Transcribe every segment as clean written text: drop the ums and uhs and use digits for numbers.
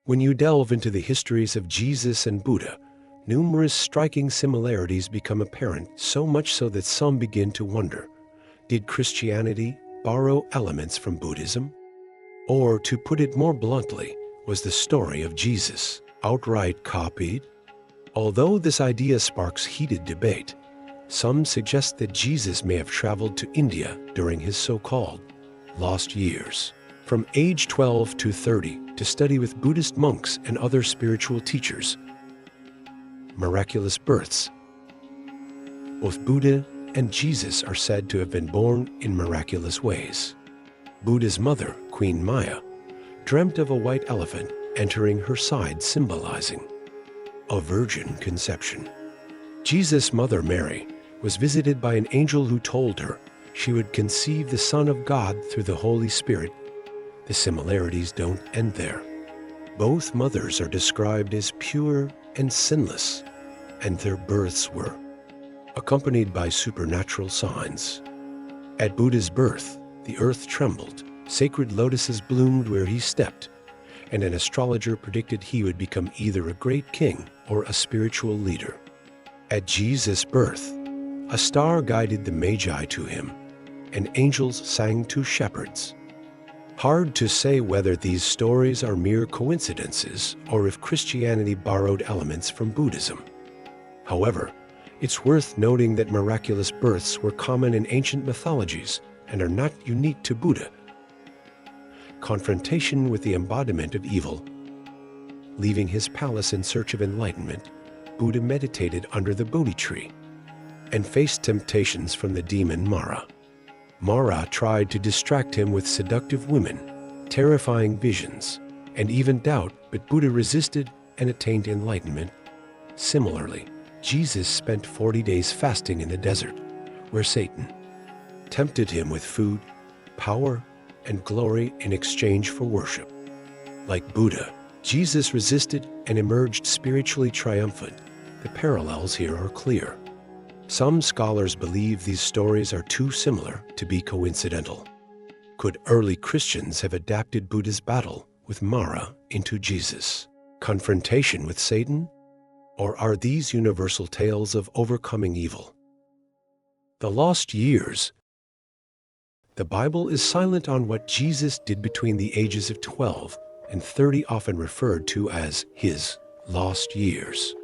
When you delve into the histories of Jesus and Buddha, numerous striking similarities become apparent, so much so that some begin to wonder, did Christianity borrow elements from Buddhism? Or, to put it more bluntly, was the story of Jesus outright copied? Although this idea sparks heated debate, some suggest that Jesus may have traveled to India during his so-called lost years, from age 12 to 30, to study with Buddhist monks and other spiritual teachers. Miraculous births. Both Buddha and Jesus are said to have been born in miraculous ways. Buddha's mother, Queen Maya, dreamt of a white elephant entering her side, symbolizing a virgin conception. Jesus' mother, Mary, was visited by an angel who told her she would conceive the Son of God through the Holy Spirit. The similarities don't end there. Both mothers are described as pure and sinless, and their births were accompanied by supernatural signs. At Buddha's birth, the earth trembled, sacred lotuses bloomed where he stepped, and an astrologer predicted he would become either a great king or a spiritual leader. At Jesus' birth, a star guided the Magi to him, and angels sang to shepherds. Hard to say whether these stories are mere coincidences or if Christianity borrowed elements from Buddhism. However, it's worth noting that miraculous births were common in ancient mythologies and are not unique to Buddha. Confrontation with the embodiment of evil. Leaving his palace in search of enlightenment, Buddha meditated under the Bodhi tree and faced temptations from the demon Mara. Mara tried to distract him with seductive women, terrifying visions, and even doubt, but Buddha resisted and attained enlightenment. Similarly, Jesus spent 40 days fasting in the desert, where Satan tempted him with food, power, and glory in exchange for worship. Like Buddha, Jesus resisted and emerged spiritually triumphant. The parallels here are clear. Some scholars believe these stories are too similar to be coincidental. Could early Christians have adapted Buddha's battle with Mara into Jesus' confrontation with Satan? Or are these universal tales of overcoming evil? The lost years. The Bible is silent on what Jesus did between the ages of 12 and 30, often referred to as his lost years.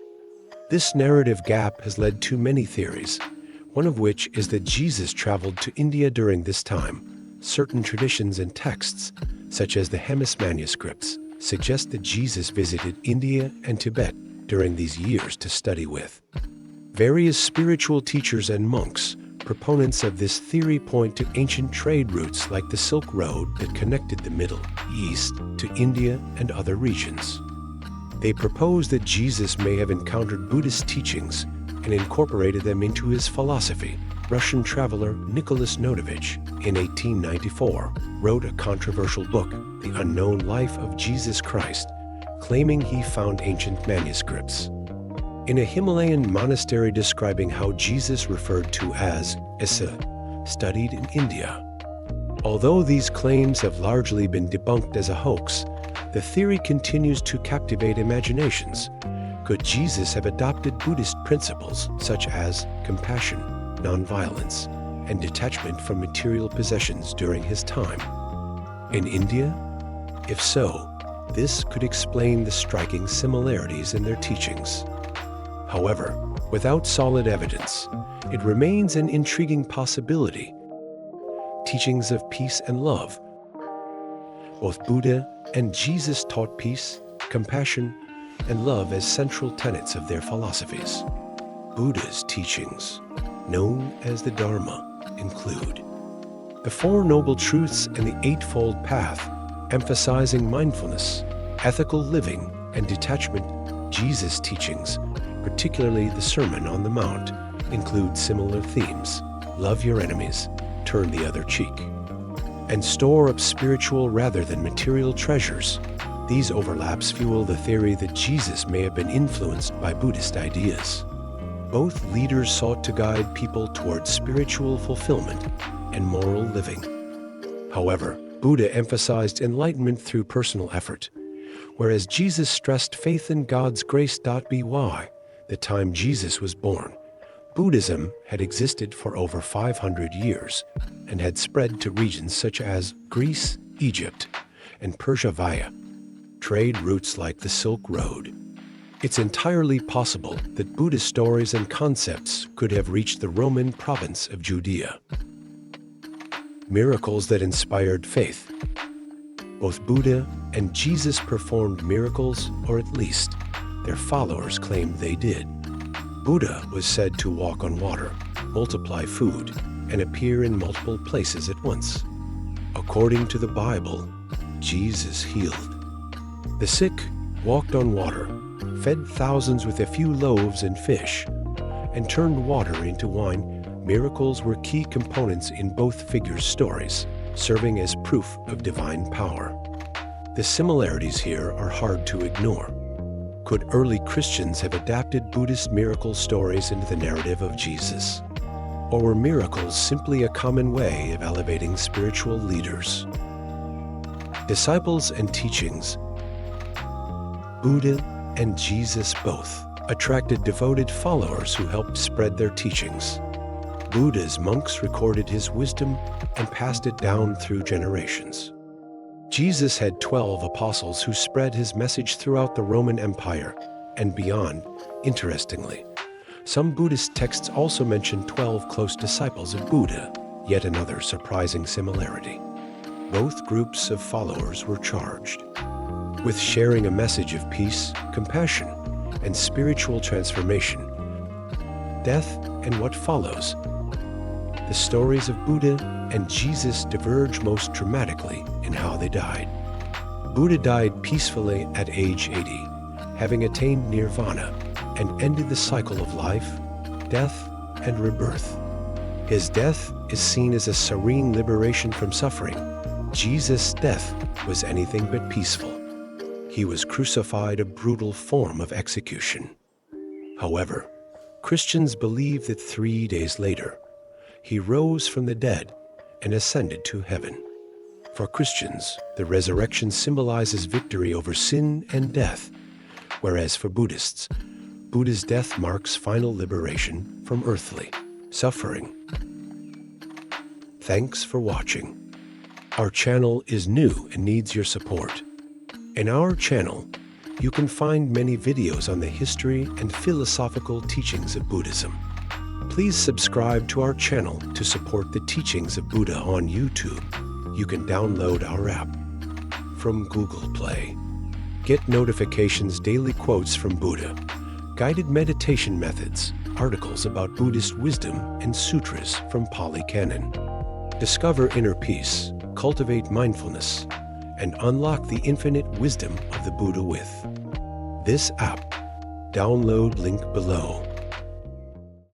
This narrative gap has led to many theories, one of which is that Jesus traveled to India during this time. Certain traditions and texts, such as the Hemis manuscripts, suggest that Jesus visited India and Tibet during these years to study with various spiritual teachers and monks. Proponents of this theory point to ancient trade routes like the Silk Road that connected the Middle East to India and other regions. They propose that Jesus may have encountered Buddhist teachings and incorporated them into his philosophy. Russian traveler Nicholas Notovich, in 1894, wrote a controversial book, The Unknown Life of Jesus Christ, claiming he found ancient manuscripts in a Himalayan monastery describing how Jesus referred to as Isa studied in India. Although these claims have largely been debunked as a hoax, the theory continues to captivate imaginations. Could Jesus have adopted Buddhist principles such as compassion, nonviolence, and detachment from material possessions during his time in India? If so, this could explain the striking similarities in their teachings. However, without solid evidence, it remains an intriguing possibility. Teachings of peace and love. Both Buddha and Jesus taught peace, compassion, and love as central tenets of their philosophies. Buddha's teachings, known as the Dharma, include the Four Noble Truths and the Eightfold Path, emphasizing mindfulness, ethical living, and detachment. Jesus' teachings, particularly the Sermon on the Mount, include similar themes: love your enemies, turn the other cheek, and store up spiritual rather than material treasures. These overlaps fuel the theory that Jesus may have been influenced by Buddhist ideas. Both leaders sought to guide people towards spiritual fulfillment and moral living. However, Buddha emphasized enlightenment through personal effort, Whereas Jesus stressed faith in God's grace. By the time Jesus was born, Buddhism had existed for over 500 years and had spread to regions such as Greece, Egypt, and Persia via trade routes like the Silk Road. It's entirely possible that Buddhist stories and concepts could have reached the Roman province of Judea. Miracles that inspired faith. Both Buddha and Jesus performed miracles, or at least their followers claimed they did. Buddha was said to walk on water, multiply food, and appear in multiple places at once. According to the Bible, Jesus healed the sick, walked on water, fed thousands with a few loaves and fish, and turned water into wine. Miracles were key components in both figures' stories, serving as proof of divine power. The similarities here are hard to ignore. Could early Christians have adapted Buddhist miracle stories into the narrative of Jesus? Or were miracles simply a common way of elevating spiritual leaders? Disciples and teachings. Buddha and Jesus both attracted devoted followers who helped spread their teachings. Buddha's monks recorded his wisdom and passed it down through generations. Jesus had 12 apostles who spread his message throughout the Roman Empire and beyond. Interestingly, some Buddhist texts also mention 12 close disciples of Buddha, yet another surprising similarity. Both groups of followers were charged with sharing a message of peace, compassion, and spiritual transformation. Death and what follows. The stories of Buddha and Jesus diverge most dramatically in how they died. Buddha died peacefully at age 80, having attained nirvana and ended the cycle of life, death, and rebirth. His death is seen as a serene liberation from suffering. Jesus' death was anything but peaceful. He was crucified, a brutal form of execution. However, Christians believe that 3 days later, he rose from the dead and ascended to heaven. For Christians, the resurrection symbolizes victory over sin and death, whereas for Buddhists, Buddha's death marks final liberation from earthly suffering. Thanks for watching. Our channel is new and needs your support. In our channel, you can find many videos on the history and philosophical teachings of Buddhism. Please subscribe to our channel to support the teachings of Buddha on YouTube. You can download our app from Google Play. Get notifications, daily quotes from Buddha, guided meditation methods, articles about Buddhist wisdom, and sutras from Pali Canon. Discover inner peace, cultivate mindfulness, and unlock the infinite wisdom of the Buddha with this app. Download link below.